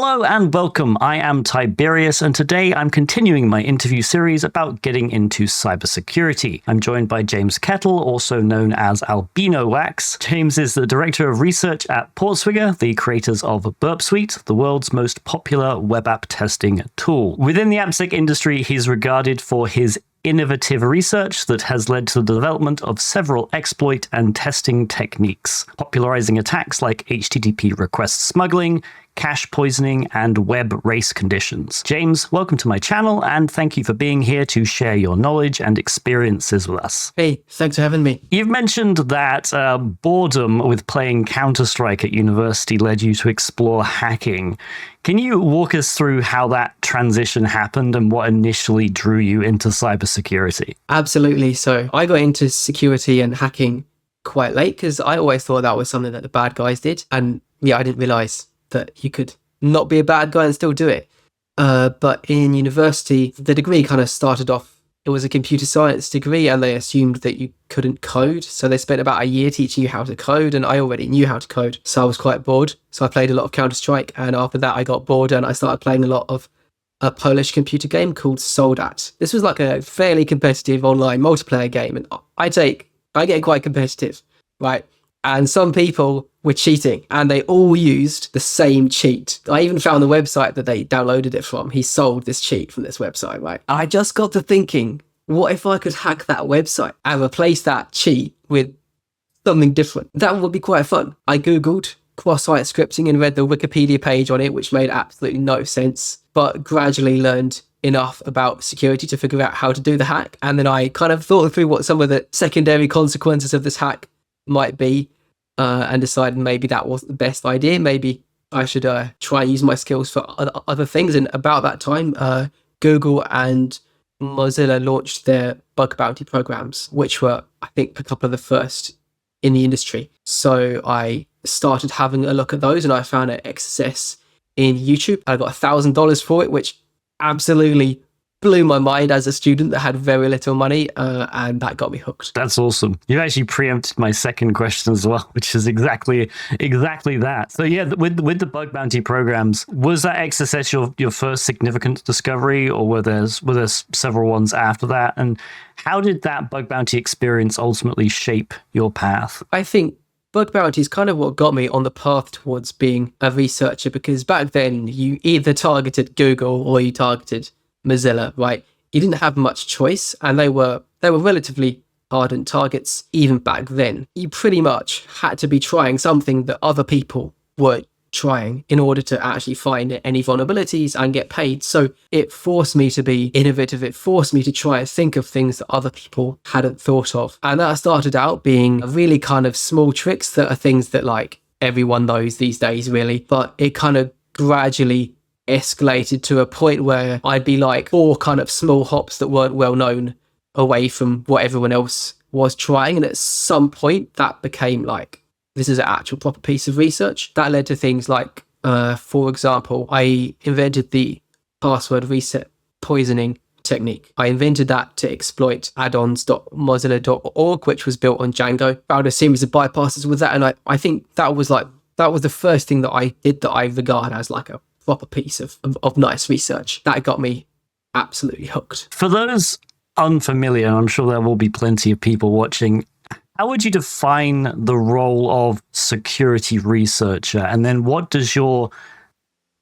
Hello and welcome. I am Tiberius, and today I'm continuing my interview series about getting into cybersecurity. I'm joined by James Kettle, also known as Albino Wax. James is the Director of Research at PortSwigger, the creators of Burp Suite, the world's most popular web app testing tool. Within the AppSec industry, he's regarded for his innovative research that has led to the development of several exploit and testing techniques, popularizing attacks like HTTP request smuggling, cache poisoning, and web race conditions. James, welcome to my channel, and thank you for being here to share your knowledge and experiences with us. Hey, thanks for having me. You've mentioned that boredom with playing Counter-Strike at university led you to explore hacking. Can you walk us through how that transition happened and what initially drew you into cybersecurity? Absolutely. So I got into security and hacking quite late because I always thought that was something that the bad guys did. And yeah, I didn't realize that you could not be a bad guy and still do it. But in university, the degree kind of started off, it was a computer science degree, and they assumed that you couldn't code. So they spent about a year teaching you how to code, and I already knew how to code. So I was quite bored. So I played a lot of Counter-Strike, and after that I got bored and I started playing a lot of a Polish computer game called Soldat. This was like a fairly competitive online multiplayer game, and I get quite competitive, right? And some people were cheating, and they all used the same cheat. I even found the website that they downloaded it from. He sold this cheat from this website, right? I just got to thinking, what if I could hack that website and replace that cheat with something different? That would be quite fun. I Googled cross-site scripting and read the Wikipedia page on it, which made absolutely no sense, but gradually learned enough about security to figure out how to do the hack. And then I kind of thought through what some of the secondary consequences of this hack might be, and decided maybe that wasn't the best idea. Maybe I should try and use my skills for other things. And about that time, Google and Mozilla launched their bug bounty programs, which were, I think, a couple of the first in the industry. So I started having a look at those, and I found an XSS in YouTube. I got $1,000 for it, which absolutely blew my mind as a student that had very little money, and that got me hooked. That's awesome. You actually preempted my second question as well, which is exactly that. So yeah, with the bug bounty programs, was that XSS your first significant discovery, or were there several ones after that? And how did that bug bounty experience ultimately shape your path? I think bug bounty is kind of what got me on the path towards being a researcher, because back then you either targeted Google or you targeted Mozilla, right? You didn't have much choice, and they were relatively ardent targets even back then. You pretty much had to be trying something that other people were trying in order to actually find any vulnerabilities and get paid. So it forced me to be innovative. It forced me to try and think of things that other people hadn't thought of. And that started out being really kind of small tricks that are things that like everyone knows these days, really. But it kind of gradually escalated to a point where I'd be like 4 kind of small hops that weren't well known away from what everyone else was trying. And at some point that became like, this is an actual proper piece of research. That led to things like, for example, I invented the password reset poisoning technique. I invented that to exploit addons.mozilla.org, which was built on Django. Found a series of bypasses with that. And I think that was the first thing that I did that I regard as like a proper piece of nice research. That got me absolutely hooked. For those unfamiliar, I'm sure there will be plenty of people watching, how would you define the role of security researcher? And then what does your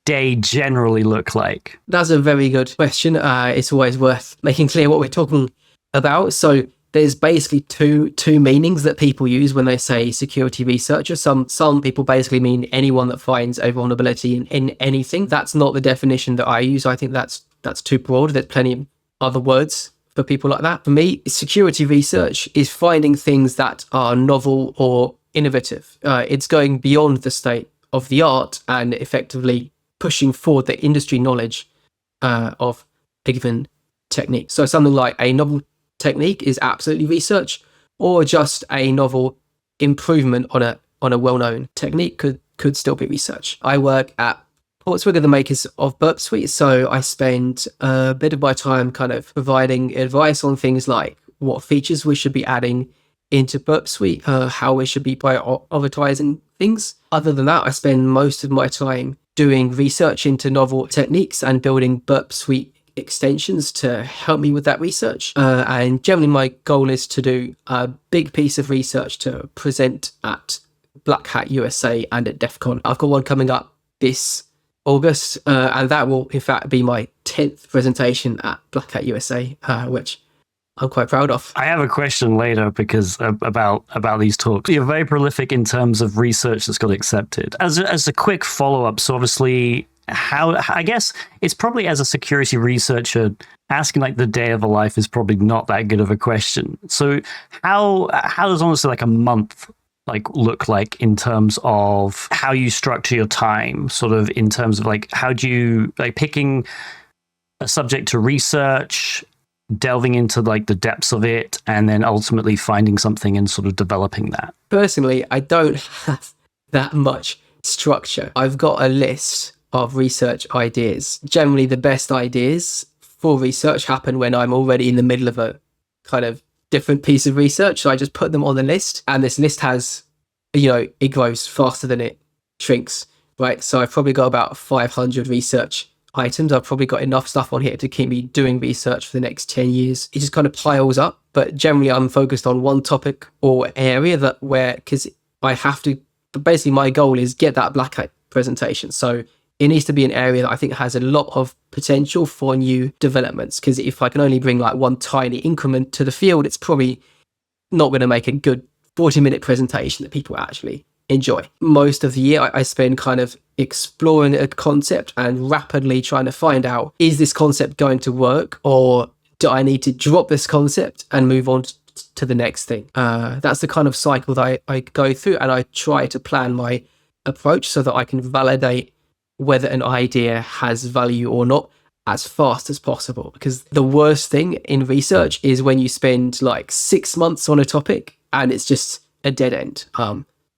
day generally look like? That's a very good question. It's always worth making clear what we're talking about. So there's basically two meanings that people use when they say security researcher. Some people basically mean anyone that finds a vulnerability in anything. That's not the definition that I use. I think that's too broad. There's plenty of other words for people like that. For me, security research is finding things that are novel or innovative. It's going beyond the state of the art and effectively pushing forward the industry knowledge of a given technique. So something like a novel technique is absolutely research, or just a novel improvement on a well-known technique could still be research. I work at PortSwigger, the makers of Burp Suite, so I spend a bit of my time kind of providing advice on things like what features we should be adding into Burp Suite, how we should be prioritizing things. Other than that, I spend most of my time doing research into novel techniques and building Burp Suite extensions to help me with that research. And generally my goal is to do a big piece of research to present at Black Hat USA and at DEF CON. I've got one coming up this August, and that will in fact be my 10th presentation at Black Hat USA, which I'm quite proud of. I have a question later because about these talks. You're very prolific in terms of research that's got accepted. As a quick follow-up, so obviously, how I guess it's probably as a security researcher, asking like the day of a life is probably not that good of a question. So how does honestly like a month like look like in terms of how you structure your time, sort of in terms of like how do you like picking a subject to research, delving into like the depths of it, and then ultimately finding something and sort of developing that? Personally, I don't have that much structure. I've got a list of research ideas. Generally, the best ideas for research happen when I'm already in the middle of a kind of different piece of research. So I just put them on the list, and this list has, it grows faster than it shrinks, right? So I've probably got about 500 research items. I've probably got enough stuff on here to keep me doing research for the next 10 years. It just kind of piles up, but generally I'm focused on one topic or area because I have to, basically my goal is get that Black Hat presentation. So it needs to be an area that I think has a lot of potential for new developments, because if I can only bring like one tiny increment to the field, it's probably not going to make a good 40-minute presentation that people actually enjoy. Most of the year I spend kind of exploring a concept and rapidly trying to find out, is this concept going to work, or do I need to drop this concept and move on to the next thing? That's the kind of cycle that I go through, and I try to plan my approach so that I can validate whether an idea has value or not as fast as possible. Because the worst thing in research is when you spend like 6 months on a topic and it's just a dead end.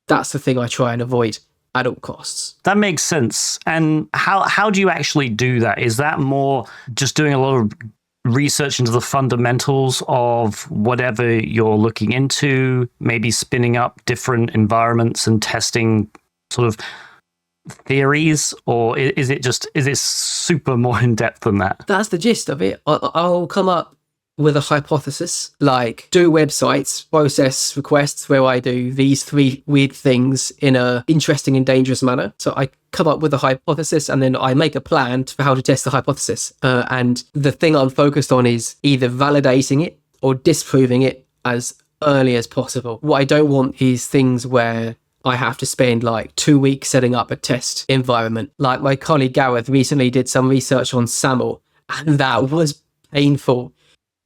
That's the thing I try and avoid at all costs. That makes sense. And how do you actually do that? Is that more just doing a lot of research into the fundamentals of whatever you're looking into, maybe spinning up different environments and testing sort of theories, or is it super more in depth than that? That's the gist of it. I'll come up with a hypothesis, like do websites process requests where I do these 3 weird things in a interesting and dangerous manner. So I come up with a hypothesis and then I make a plan for how to test the hypothesis. And the thing I'm focused on is either validating it or disproving it as early as possible. What I don't want is things where I have to spend like 2 weeks setting up a test environment. Like my colleague Gareth recently did some research on SAML, and that was painful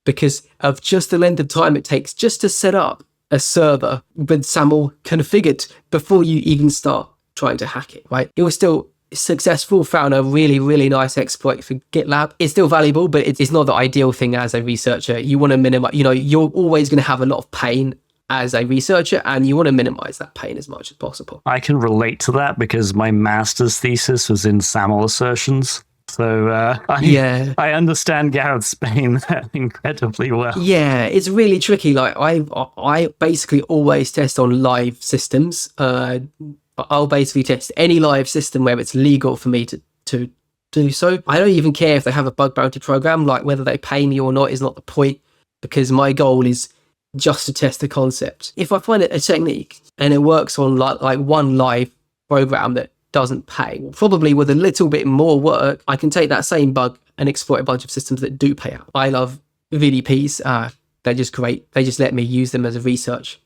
because of just the length of time it takes just to set up a server with SAML configured before you even start trying to hack it, right? It was still successful, found a really, really nice exploit for GitLab. It's still valuable, but it's not the ideal thing as a researcher. You want to minimize, you're always going to have a lot of pain as a researcher, and you want to minimize that pain as much as possible. I can relate to that because my master's thesis was in SAML assertions. So I understand Gareth's pain incredibly well. Yeah, it's really tricky. Like I basically always test on live systems. I'll basically test any live system where it's legal for me to do so. I don't even care if they have a bug bounty program. Like whether they pay me or not is not the point, because my goal is just to test the concept. If I find a technique and it works on like one live program that doesn't pay, probably with a little bit more work, I can take that same bug and exploit a bunch of systems that do pay out. I love VDPs. They're just great. They just let me use them as a research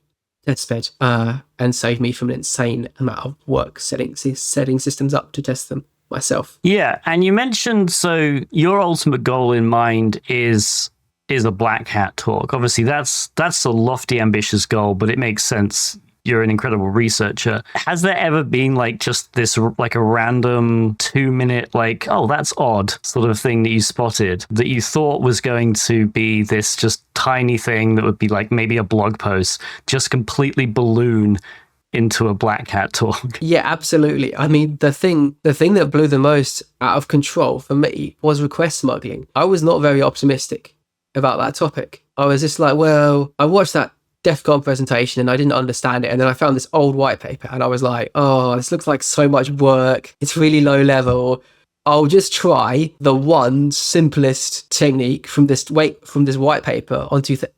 testbed and save me from an insane amount of work setting systems up to test them myself. Yeah, and you mentioned, so your ultimate goal in mind is a Black Hat talk. Obviously, that's a lofty, ambitious goal, but it makes sense. You're an incredible researcher. Has there ever been like just this like a random 2-minute like, oh, that's odd sort of thing that you spotted that you thought was going to be this just tiny thing that would be like maybe a blog post, just completely balloon into a Black Hat talk? Yeah, absolutely. I mean, the thing that blew the most out of control for me was request smuggling. I was not very optimistic about that topic. I was just like, well, I watched that DEF CON presentation and I didn't understand it. And then I found this old white paper and I was like, oh, this looks like so much work. It's really low level. I'll just try the one simplest technique from this white paper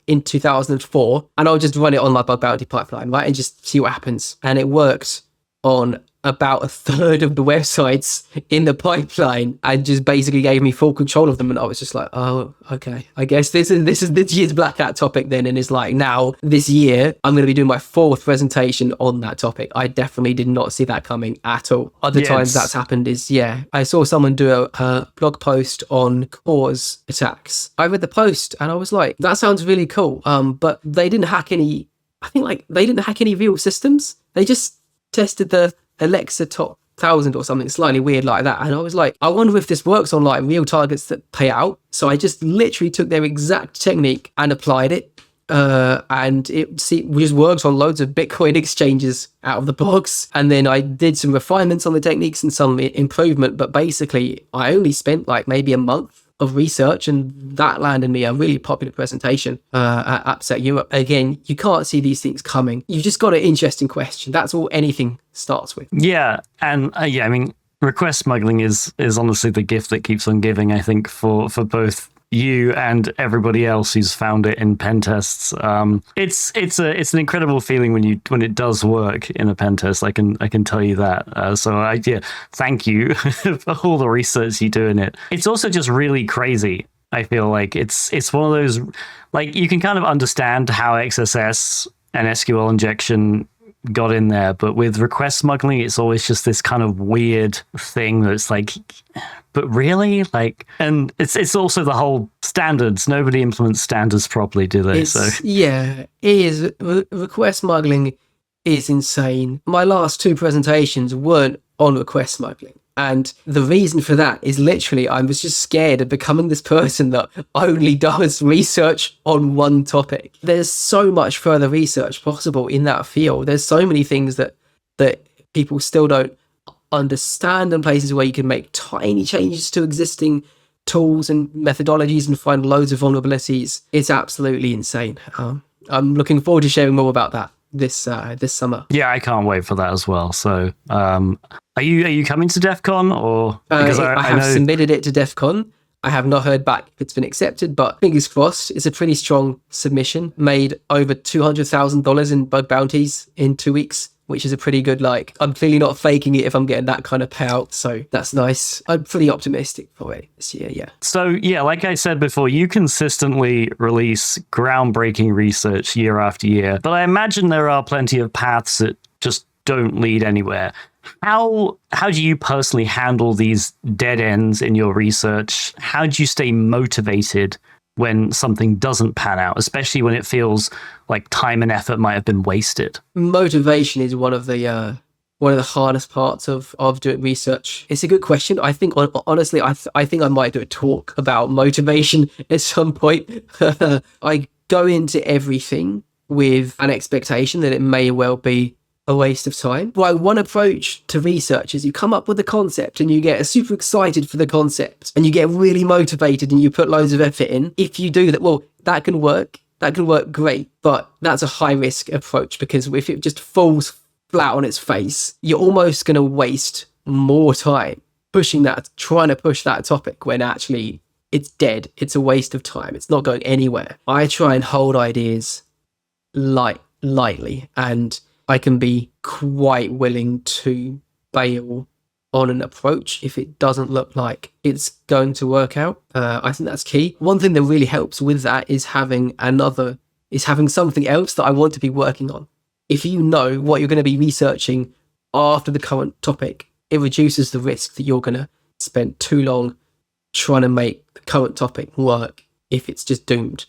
in 2004, and I'll just run it on my bug bounty pipeline, right, and just see what happens. And it worked on about a third of the websites in the pipeline, and just basically gave me full control of them. And I was just like, oh, okay, I guess this is this year's Black Hat topic then. And it's like, now this year I'm going to be doing my 4th presentation on that topic. I definitely did not see that coming at all. Other times that's happened is, I saw someone do a blog post on cause attacks. I read the post and I was like, that sounds really cool. But they didn't hack any, they didn't hack any real systems. They just tested the Alexa top 1000 or something slightly weird like that. And I was like, I wonder if this works on like real targets that pay out. So I just literally took their exact technique and applied it. And it just works on loads of Bitcoin exchanges out of the box. And then I did some refinements on the techniques and some improvement. But basically, I only spent like maybe a month of research, and that landed me a really popular presentation at AppSec Europe. Again, you can't see these things coming. You've just got an interesting question. That's all anything starts with. Yeah, and I mean, request smuggling is honestly the gift that keeps on giving, I think, for both you and everybody else who's found it in pen tests. It's an incredible feeling when it does work in a pen test. I can tell you that. So thank you for all the research you do in it. It's also just really crazy. I feel like it's one of those, like, you can kind of understand how XSS and SQL injection got in there, but with request smuggling, it's always just this kind of weird thing that's like, but really, like, and it's also the whole standards. Nobody implements standards properly, do they? It is. Request smuggling is insane. My last 2 presentations weren't on request smuggling. And the reason for that is literally, I was just scared of becoming this person that only does research on one topic. There's so much further research possible in that field. There's so many things that people still don't understand, and places where you can make tiny changes to existing tools and methodologies and find loads of vulnerabilities. It's absolutely insane. I'm looking forward to sharing more about that this summer. Yeah, I can't wait for that as well. So, are you coming to DEF CON, or because I have submitted it to DEF CON. I have not heard back if it's been accepted, but fingers crossed. It's a pretty strong submission. Made over $200,000 in bug bounties in 2 weeks, which is a pretty good, like, I'm clearly not faking it if I'm getting that kind of payout. So that's nice. I'm pretty optimistic for it this year, yeah. So, yeah, like I said before, you consistently release groundbreaking research year after year, but I imagine there are plenty of paths that just don't lead anywhere. How do you personally handle these dead ends in your research? How do you stay motivated when something doesn't pan out, especially when it feels like time and effort might have been wasted? Motivation is one of the hardest parts of doing research. It's a good question. I think, honestly, I think I might do a talk about motivation at some point. I go into everything with an expectation that it may well be a waste of time. Well, one approach to research is you come up with a concept and you get super excited for the concept and you get really motivated and you put loads of effort in. If you do that, well, that can work. That can work great, but that's a high risk approach, because if it just falls flat on its face, you're almost going to waste more time trying to push that topic when actually it's dead. It's a waste of time. It's not going anywhere. I try and hold ideas lightly, and I can be quite willing to bail on an approach if it doesn't look like it's going to work out. I think that's key. One thing that really helps with that is having something else that I want to be working on. If you know what you're going to be researching after the current topic, it reduces the risk that you're going to spend too long trying to make the current topic work if it's just doomed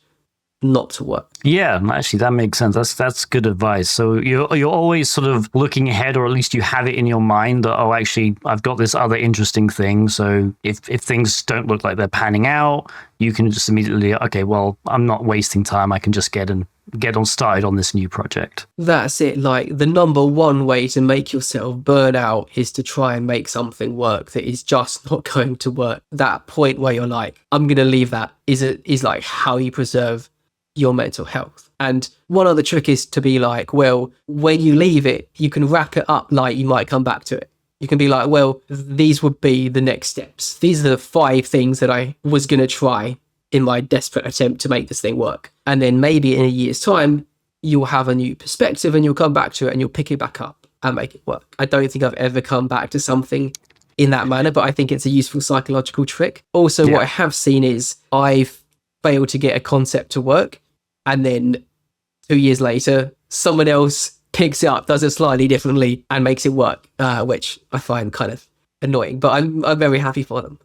not to work. Yeah, actually, that makes sense. That's good advice. So you're always sort of looking ahead, or at least you have it in your mind that, oh, actually, I've got this other interesting thing. So if things don't look like they're panning out, you can just immediately, okay, well, I'm not wasting time. I can just get on started on this new project. That's it. Like, the number one way to make yourself burn out is to try and make something work that is just not going to work. That point where you're like, I'm going to leave that is like how you preserve your mental health. And one other trick is to be like, well, when you leave it, you can wrap it up like you might come back to it. You can be like, well, these would be the next steps. These are the 5 things that I was going to try in my desperate attempt to make this thing work. And then maybe in a year's time, you'll have a new perspective and you'll come back to it and you'll pick it back up and make it work. I don't think I've ever come back to something in that manner, but I think it's a useful psychological trick. Also, what I have seen is I've failed to get a concept to work, and then 2 years later, someone else picks it up, does it slightly differently, and makes it work, which I find kind of annoying, but I'm very happy for them.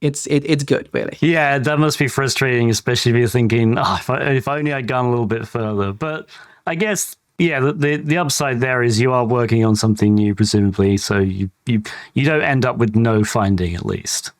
It's good, really. Yeah, that must be frustrating, especially if you're thinking, oh, if only I'd gone a little bit further. But I guess, yeah, the upside there is you are working on something new, presumably, so you don't end up with no finding, at least.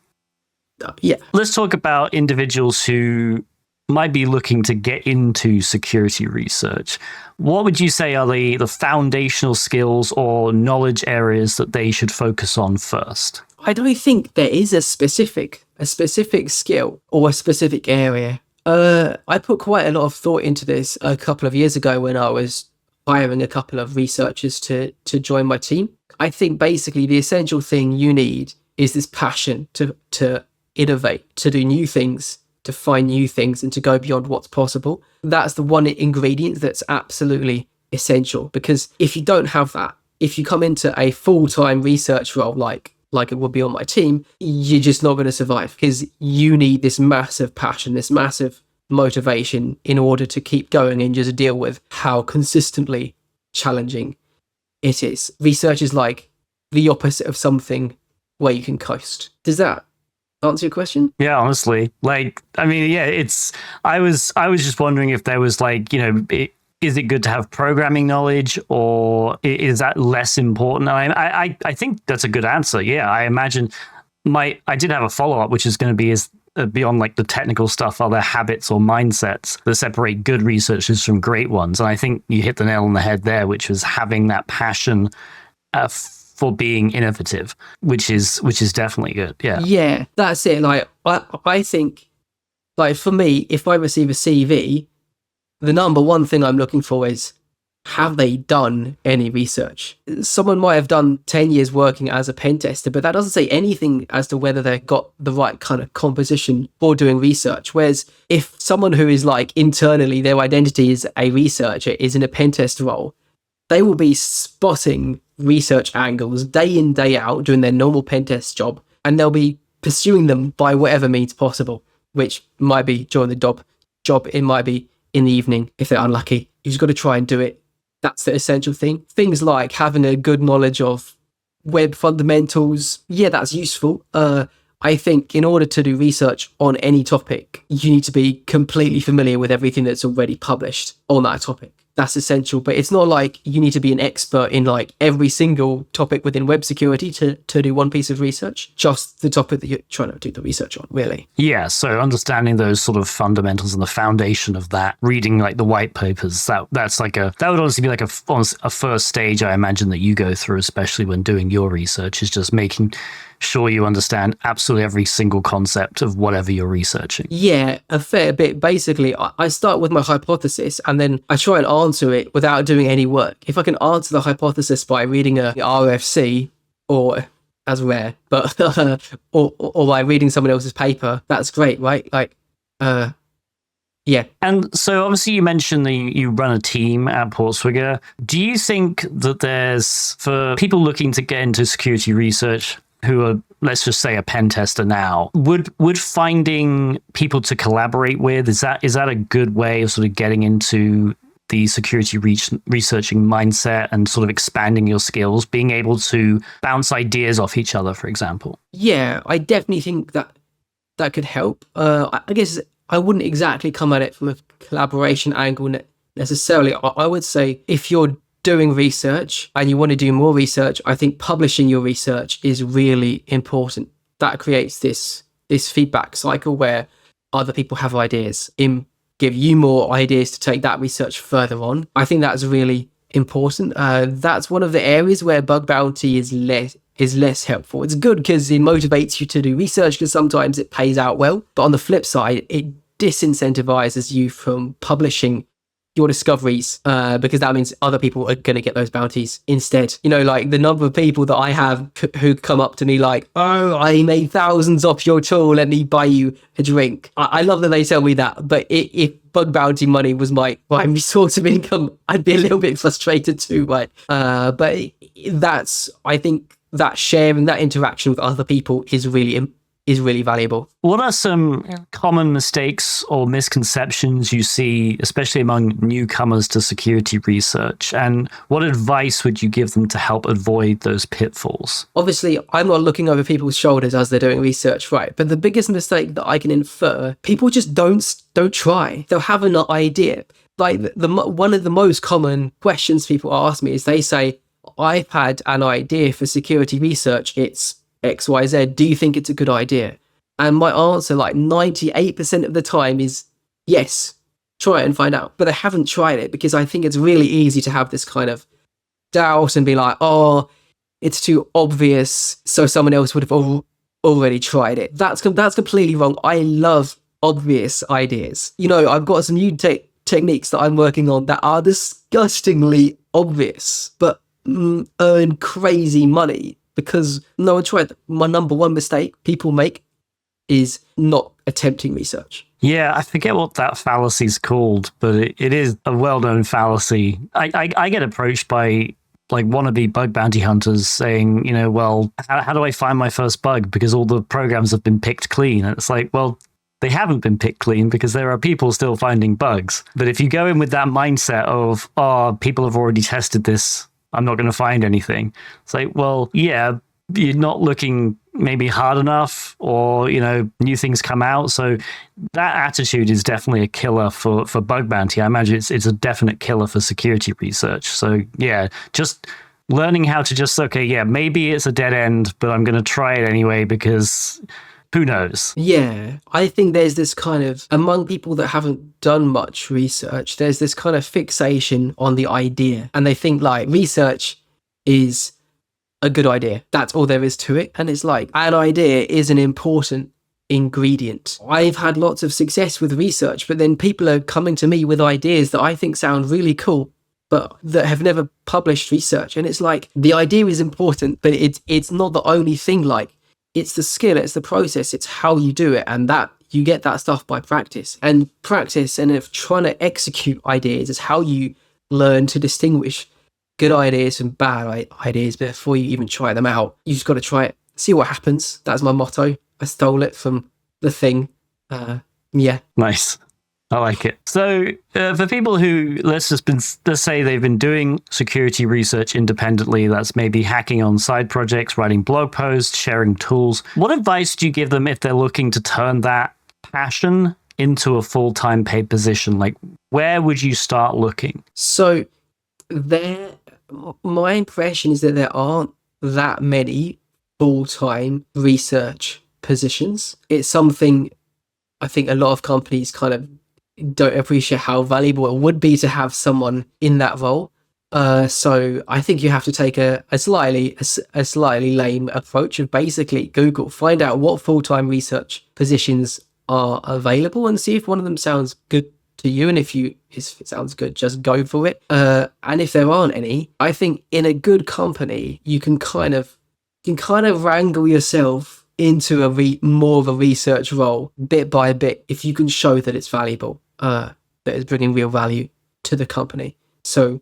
Yeah. Let's talk about individuals who might be looking to get into security research. What would you say are the foundational skills or knowledge areas that they should focus on first? I don't think there is a specific skill or a specific area. I put quite a lot of thought into this a couple of years ago when I was hiring a couple of researchers to join my team. I think basically the essential thing you need is this passion to innovate, to do new things, to find new things, and to go beyond what's possible. That's the one ingredient that's absolutely essential, because if you don't have that, if you come into a full-time research role like it would be on my team, you're just not going to survive, because you need this massive passion, this massive motivation in order to keep going and just deal with how consistently challenging it is. Research is like the opposite of something where you can coast. Does that answer your question? Yeah, honestly, like, I mean, yeah, I was just wondering if there was like, is it good to have programming knowledge, or is that less important? I think that's a good answer. Yeah, I imagine I did have a follow-up, which is going to be beyond like the technical stuff, are there habits or mindsets that separate good researchers from great ones? And I think you hit the nail on the head there, which was having that passion for being innovative, which is definitely good. Yeah, that's it. Like I think, like, for me, if I receive a CV, the number one thing I'm looking for is, have they done any research? Someone might have done 10 years working as a pen tester, but that doesn't say anything as to whether they've got the right kind of composition for doing research. Whereas if someone who is like internally, their identity is a researcher, is in a pen test role, they will be spotting research angles day in, day out, doing their normal pen test job, and they'll be pursuing them by whatever means possible, which might be during the job, it might be in the evening if they're unlucky. You've just got to try and do it. That's the essential thing. Things like having a good knowledge of web fundamentals, yeah, that's useful. I think in order to do research on any topic, you need to be completely familiar with everything that's already published on that topic. That's essential, but it's not like you need to be an expert in like every single topic within web security to do one piece of research, just the topic that you're trying to do the research on, really. Yeah, so understanding those sort of fundamentals and the foundation of that, reading like the white papers, that would honestly be like a first stage, I imagine, that you go through, especially when doing your research, is just making sure you understand absolutely every single concept of whatever you're researching. Yeah, a fair bit. Basically, I start with my hypothesis and then I try and answer it without doing any work. If I can answer the hypothesis by reading a RFC, or as rare, but or by reading someone else's paper, that's great, right? Like, yeah. And so obviously you mentioned that you run a team at PortSwigger. Do you think that there's, for people looking to get into security research who are, let's just say, a pen tester now, would finding people to collaborate with, is that a good way of sort of getting into the security researching mindset and sort of expanding your skills, being able to bounce ideas off each other, for example? Yeah, I definitely think that could help. I guess I wouldn't exactly come at it from a collaboration angle necessarily. I would say if you're doing research and you want to do more research, I think publishing your research is really important. That creates this feedback cycle where other people have ideas and give you more ideas to take that research further on. I think that's really important. That's one of the areas where bug bounty is less helpful. It's good because it motivates you to do research, because sometimes it pays out well. But on the flip side, it disincentivizes you from publishing your discoveries, because that means other people are going to get those bounties instead. Like the number of people that I have who come up to me like, oh, I made thousands off your tool, let me buy you a drink. I love that they tell me that, but if bug bounty money was my source of income, I'd be a little bit frustrated too, right? But I think that sharing, that interaction with other people is really valuable. What are some common mistakes or misconceptions you see, especially among newcomers to security research? And what advice would you give them to help avoid those pitfalls? Obviously, I'm not looking over people's shoulders as they're doing research, right? But the biggest mistake that I can infer, people just don't try. They'll have an idea. Like one of the most common questions people ask me is they say, I've had an idea for security research. It's XYZ, do you think it's a good idea? And my answer, like 98% of the time, is yes, try it and find out. But I haven't tried it because I think it's really easy to have this kind of doubt and be like, oh, it's too obvious, so someone else would have already tried it. That's completely wrong. I love obvious ideas. I've got some new techniques that I'm working on that are disgustingly obvious, but earn crazy money because no one tried them. My number one mistake people make is not attempting research. Yeah, I forget what that fallacy is called, but it is a well-known fallacy. I get approached by like wannabe bug bounty hunters saying, well, how do I find my first bug? Because all the programs have been picked clean. And it's like, well, they haven't been picked clean because there are people still finding bugs. But if you go in with that mindset of, oh, people have already tested this, I'm not going to find anything. It's like, well, yeah, you're not looking maybe hard enough, or, new things come out. So that attitude is definitely a killer for bug bounty. I imagine it's a definite killer for security research. So yeah, just learning how to just, okay, yeah, maybe it's a dead end, but I'm going to try it anyway because who knows? Yeah, I think there's this kind of, among people that haven't done much research, there's this kind of fixation on the idea. And they think like research is a good idea. That's all there is to it. And it's like, an idea is an important ingredient. I've had lots of success with research, but then people are coming to me with ideas that I think sound really cool, but that have never published research. And it's like, the idea is important, but it's not the only thing. Like, it's the skill, it's the process, it's how you do it. And that you get that stuff by practice. And if trying to execute ideas is how you learn to distinguish good ideas from bad ideas before you even try them out. You just got to try it, see what happens. That's my motto. I stole it from The Thing. Yeah. Nice. I like it. So for people who, let's say they've been doing security research independently, that's maybe hacking on side projects, writing blog posts, sharing tools. What advice do you give them if they're looking to turn that passion into a full-time paid position? Like, where would you start looking? So my impression is that there aren't that many full-time research positions. It's something I think a lot of companies kind of don't appreciate how valuable it would be to have someone in that role. So I think you have to take a slightly lame approach of basically Google, find out what full-time research positions are available and see if one of them sounds good to you. And if it sounds good, just go for it. And if there aren't any, I think in a good company, you can kind of wrangle yourself into more of a research role bit by bit if you can show that it's valuable, that it's bringing real value to the company. So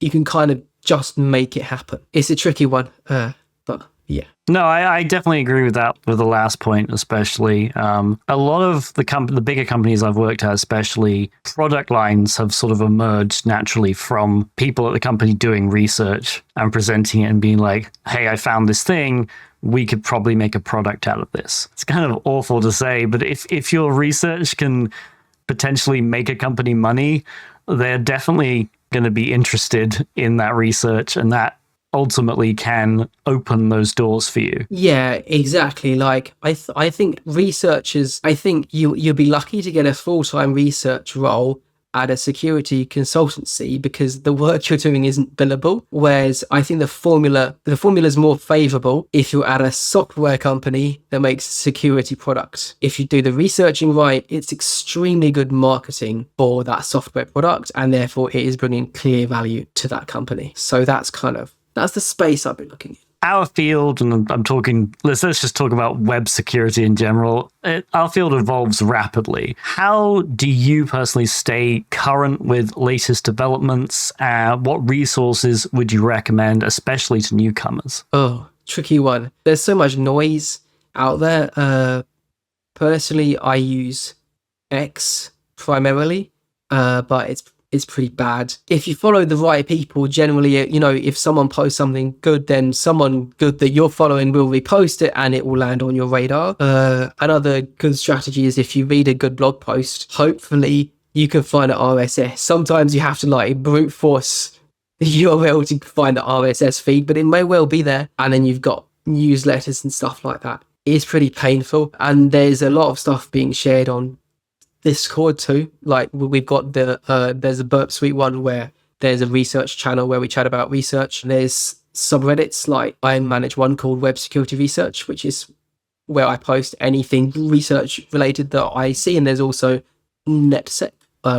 you can kind of just make it happen. It's a tricky one, but yeah. No, I definitely agree with that, with the last point especially. A lot of the bigger companies I've worked at, especially, product lines have sort of emerged naturally from people at the company doing research and presenting it and being like, hey, I found this thing. We could probably make a product out of this. It's kind of awful to say, but if your research can potentially make a company money, they're definitely going to be interested in that research, and that ultimately can open those doors for you. Yeah, exactly. Like I think researchers, I think you'll be lucky to get a full-time research role at a security consultancy because the work you're doing isn't billable. Whereas I think the formula is more favorable if you're at a software company that makes security products. If you do the researching right, it's extremely good marketing for that software product, and therefore it is bringing clear value to that company. So that's the space I've been looking at. Our field, and I'm talking, let's just talk about web security in general. Our field evolves rapidly. How do you personally stay current with latest developments? What resources would you recommend, especially to newcomers? Oh, tricky one. There's so much noise out there. Personally, I use X primarily, but it's pretty bad. If you follow the right people, generally, if someone posts something good, then someone good that you're following will repost it and it will land on your radar. Another good strategy is if you read a good blog post, hopefully you can find an RSS. Sometimes you have to brute force the URL to find the RSS feed, but it may well be there. And then you've got newsletters and stuff like that. It's pretty painful. And there's a lot of stuff being shared on Discord too. Like we've got there's a Burp Suite one where there's a research channel where we chat about research. There's subreddits, like I manage one called Web Security Research, which is where I post anything research related that I see. And there's also NetSec,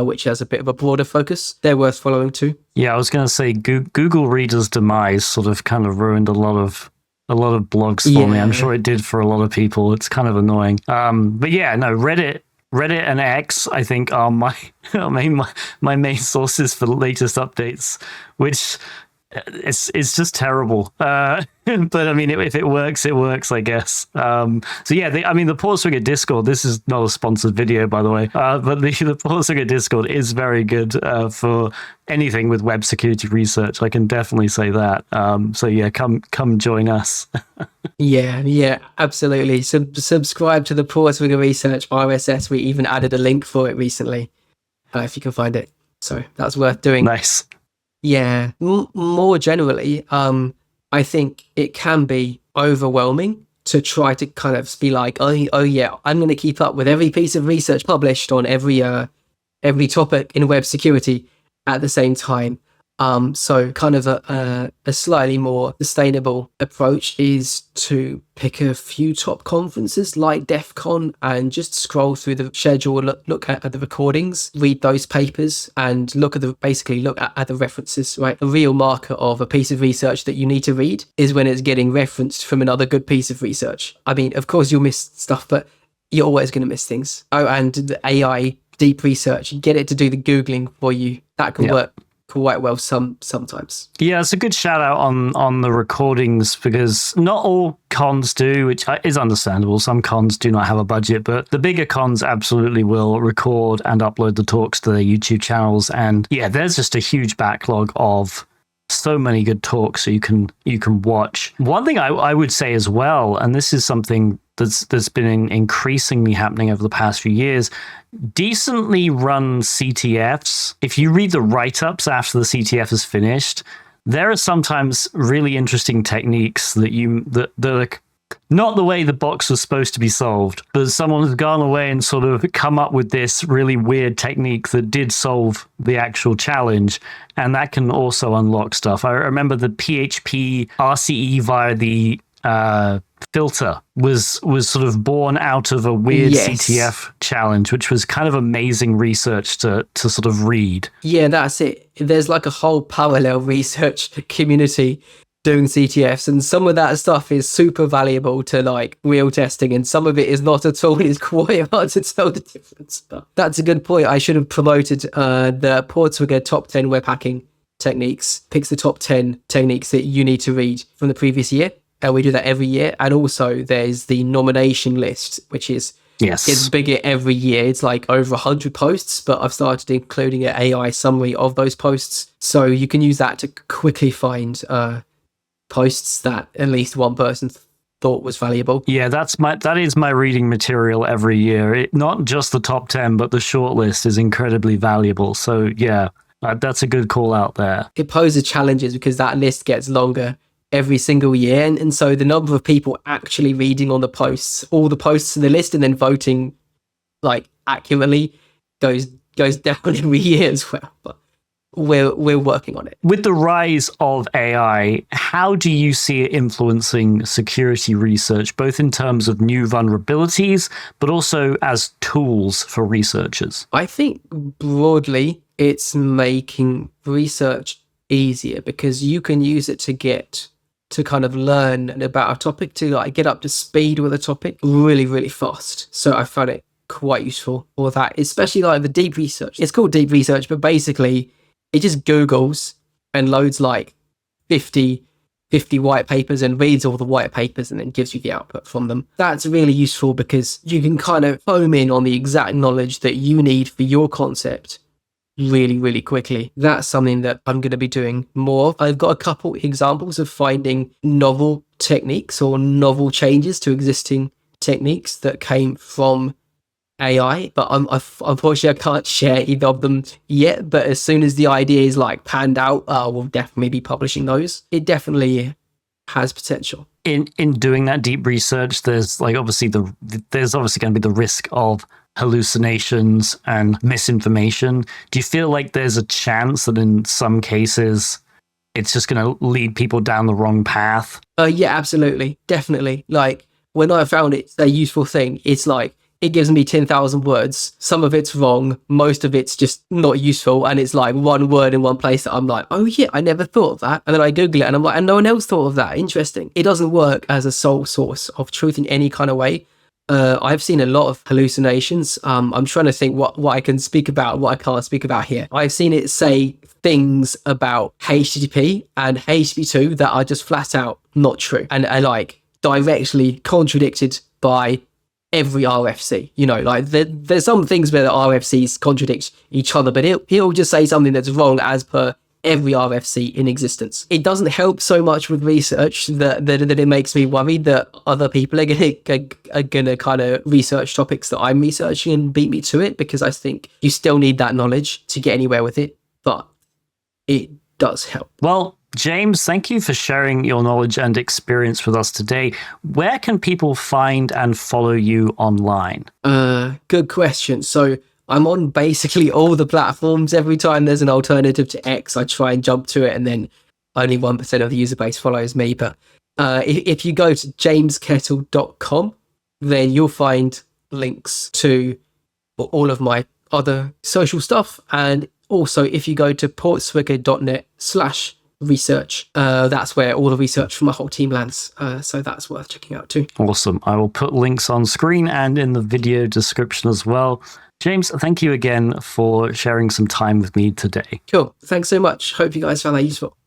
which has a bit of a broader focus. They're worth following too. Yeah, I was going to say Google Reader's demise sort of kind of ruined a lot of blogs for me. I'm sure it did for a lot of people. It's kind of annoying. But yeah, no, Reddit and X, I think, are my main sources for the latest updates, which it's just terrible. But I mean, if it works, it works, I guess. So yeah, the PortSwigger Discord, this is not a sponsored video, by the way, but the PortSwigger Discord is very good for anything with web security research. I can definitely say that. So yeah, come join us. Yeah, absolutely. Subscribe to the PortSwigger Research RSS. We even added a link for it recently, if you can find it. So that's worth doing. Nice. Yeah. More generally, I think it can be overwhelming to try to kind of be like, oh yeah, I'm going to keep up with every piece of research published on every topic in web security at the same time. So kind of a slightly more sustainable approach is to pick a few top conferences like DEF CON and just scroll through the schedule, look at the recordings, read those papers, and look at the references, right? A real marker of a piece of research that you need to read is when it's getting referenced from another good piece of research. I mean, of course you'll miss stuff, but you're always going to miss things. Oh, and the AI deep research, get it to do the Googling for you. That can work quite well sometimes. Yeah, it's a good shout out on the recordings, because not all cons do, which is understandable. Some cons do not have a budget, but the bigger cons absolutely will record and upload the talks to their YouTube channels. And yeah, there's just a huge backlog of so many good talks so you can watch. One thing I would say as well, and this is something that's been increasingly happening over the past few years, decently run CTFs. If you read the write-ups after the CTF is finished, there are sometimes really interesting techniques that are not the way the box was supposed to be solved, but someone has gone away and sort of come up with this really weird technique that did solve the actual challenge, and that can also unlock stuff. I remember the PHP RCE via the filter was sort of born out of a weird CTF challenge, which was kind of amazing research to sort of read. Yeah, that's it. There's like a whole parallel research community doing CTFs, and some of that stuff is super valuable to like real testing, and some of it is not at all. It's quite hard to tell the difference. But that's a good point. I should have promoted the PortSwigger top 10 web hacking techniques. Picks the top 10 techniques that you need to read from the previous year. And we do that every year. And also there's the nomination list, which is it's bigger every year. It's like over 100 posts, but I've started including an AI summary of those posts. So you can use that to quickly find posts that at least one person thought was valuable. Yeah, that is my reading material every year. Not just the top 10, but the short list is incredibly valuable. So yeah, that's a good call out there. It poses challenges because that list gets longer every single year, and so the number of people actually reading all the posts in the list and then voting like accurately goes goes down every year as well. But we're working on it. With the rise of AI, how do you see it influencing security research, both in terms of new vulnerabilities, but also as tools for researchers? I think broadly, it's making research easier because you can use it to kind of learn about a topic, to like get up to speed with a topic really, really fast. So I found it quite useful for that, especially like the deep research. It's called deep research, but basically it just Googles and loads like 50 white papers and reads all the white papers and then gives you the output from them. That's really useful because you can kind of home in on the exact knowledge that you need for your concept really, really quickly. That's something that I'm going to be doing more. I've got a couple examples of finding novel techniques or novel changes to existing techniques that came from AI, but unfortunately I can't share either of them yet. But as soon as the idea is like panned out, we'll definitely be publishing those. It definitely has potential. In doing that deep research, there's like there's obviously going to be the risk of hallucinations and misinformation. Do you feel like there's a chance that in some cases it's just going to lead people down the wrong path? Yeah, absolutely, definitely. Like when I found it's a useful thing, it's like it gives me 10,000 words. Some of it's wrong. Most of it's just not useful. And it's like one word in one place that I'm like, oh yeah, I never thought of that. And then I Google it and I'm like, and no one else thought of that. Interesting. It doesn't work as a sole source of truth in any kind of way. I've seen a lot of hallucinations. I'm trying to think what I can speak about, what I can't speak about here. I've seen it say things about HTTP and HTTP2 that are just flat out not true and are like directly contradicted by every RFC. You know, like there's some things where the RFCs contradict each other, but he'll just say something that's wrong as per every RFC in existence. It doesn't help so much with research that it makes me worried that other people are gonna kind of research topics that I'm researching and beat me to it, because I think you still need that knowledge to get anywhere with it, but it does help. Well, James, thank you for sharing your knowledge and experience with us today. Where can people find and follow you online? Good question. So I'm on basically all the platforms. Every time there's an alternative to X, I try and jump to it, and then only 1% of the user base follows me. But if you go to jameskettle.com, then you'll find links to all of my other social stuff. And also, if you go to portswigger.net/research, that's where all the research from my whole team lands. So that's worth checking out too. Awesome. I will put links on screen and in the video description as well. James, thank you again for sharing some time with me today. Cool. Thanks so much. Hope you guys found that useful.